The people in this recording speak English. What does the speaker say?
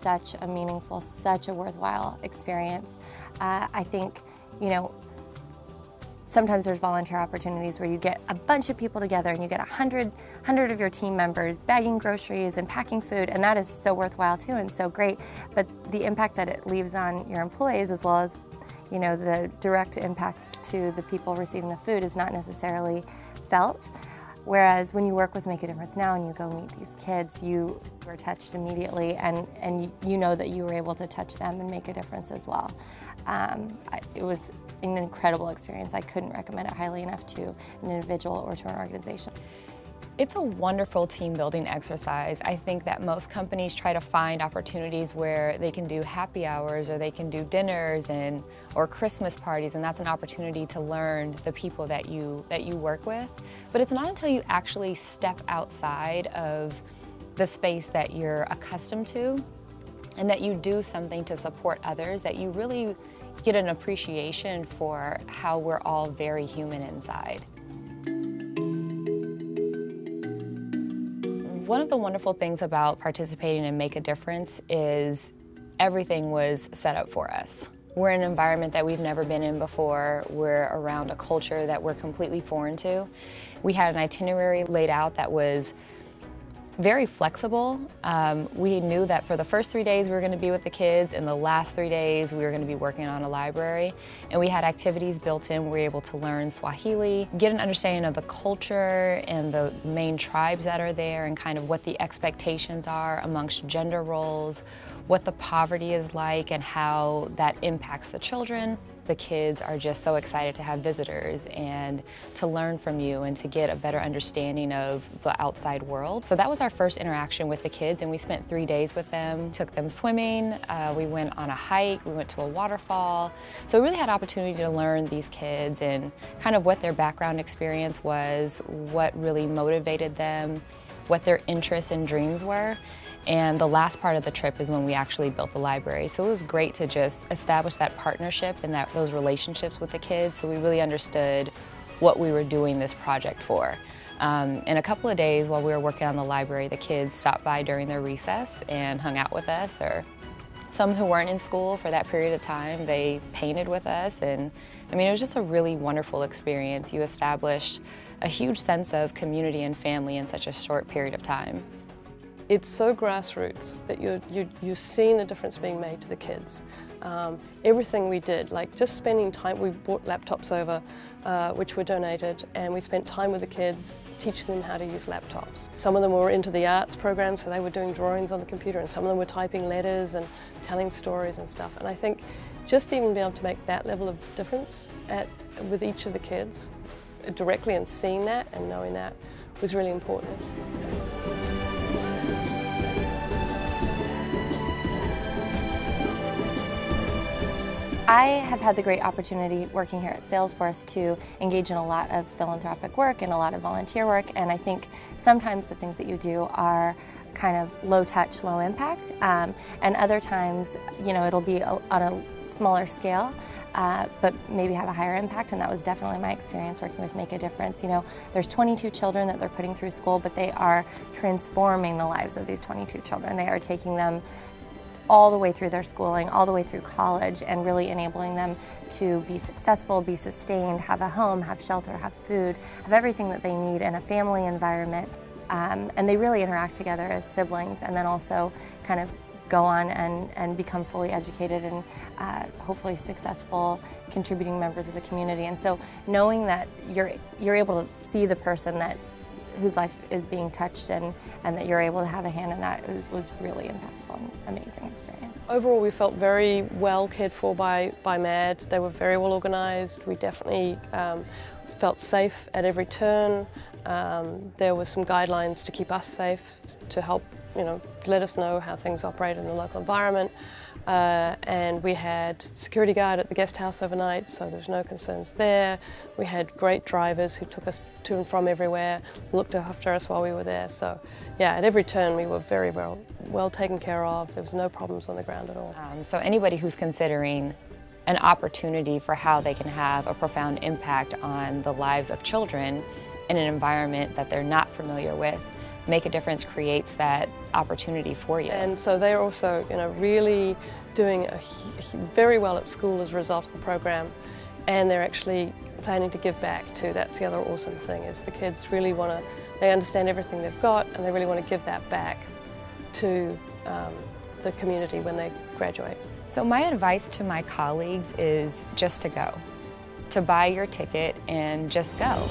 such a meaningful, such a worthwhile experience. I think, sometimes there's volunteer opportunities where you get a bunch of people together and you get 100 of your team members bagging groceries and packing food, and that is so worthwhile too and so great. But the impact that it leaves on your employees, as well as the direct impact to the people receiving the food, is not necessarily felt. Whereas when you work with Make a Difference Now and you go meet these kids, you are touched immediately, and you know that you were able to touch them and make a difference as well. It was an incredible experience. I couldn't recommend it highly enough to an individual or to an organization. It's a wonderful team building exercise. I think that most companies try to find opportunities where they can do happy hours or they can do dinners or Christmas parties, and that's an opportunity to learn the people that you work with. But it's not until you actually step outside of the space that you're accustomed to and that you do something to support others that you really get an appreciation for how we're all very human inside. One of the wonderful things about participating in Make a Difference is everything was set up for us. We're in an environment that we've never been in before. We're around a culture that we're completely foreign to. We had an itinerary laid out that was very flexible. We knew that for the first 3 days we were going to be with the kids, and the last 3 days we were going to be working on a library. And we had activities built in. We were able to learn Swahili, get an understanding of the culture and the main tribes that are there, and kind of what the expectations are amongst gender roles, what the poverty is like and how that impacts the children. The kids are just so excited to have visitors and to learn from you and to get a better understanding of the outside world. So that was our first interaction with the kids, and we spent 3 days with them, took them swimming, we went on a hike, we went to a waterfall. So we really had opportunity to learn these kids and kind of what their background experience was, what really motivated them, what their interests and dreams were. And the last part of the trip is when we actually built the library. So it was great to just establish that partnership and those relationships with the kids, so we really understood what we were doing this project for. In a couple of days while we were working on the library, the kids stopped by during their recess and hung out with us, or some who weren't in school for that period of time, they painted with us. And I mean, it was just a really wonderful experience. You established a huge sense of community and family in such a short period of time. It's so grassroots that you're seeing the difference being made to the kids. Everything we did, like just spending time, we brought laptops over, which were donated, and we spent time with the kids, teaching them how to use laptops. Some of them were into the arts program, so they were doing drawings on the computer, and some of them were typing letters and telling stories and stuff. And I think just even being able to make that level of difference with each of the kids directly, and seeing that and knowing that was really important. I have had the great opportunity working here at Salesforce to engage in a lot of philanthropic work and a lot of volunteer work, and I think sometimes the things that you do are kind of low touch, low impact, and other times, it'll be on a smaller scale, but maybe have a higher impact, and that was definitely my experience working with Make a Difference. There's 22 children that they're putting through school, but they are transforming the lives of these 22 children. They are taking them all the way through their schooling, all the way through college, and really enabling them to be successful, be sustained, have a home, have shelter, have food, have everything that they need in a family environment. And they really interact together as siblings, and then also kind of go on and become fully educated and hopefully successful contributing members of the community. And so knowing that you're able to see the person whose life is being touched and that you're able to have a hand in that was really impactful and amazing experience. Overall, we felt very well cared for by MAD. They were very well organised. We definitely felt safe at every turn. There were some guidelines to keep us safe, to help let us know how things operate in the local environment. And we had security guard at the guest house overnight, so there's no concerns there. We had great drivers who took us to and from everywhere, looked after us while we were there. So yeah, at every turn we were very well taken care of. There was no problems on the ground at all. So anybody who's considering an opportunity for how they can have a profound impact on the lives of children in an environment that they're not familiar with, make a difference creates that opportunity for you. And so they're also, really doing very well at school as a result of the program, and they're actually planning to give back too. That's the other awesome thing, is the kids really they understand everything they've got, and they really want to give that back to the community when they graduate. So my advice to my colleagues is just to go. To buy your ticket and just go.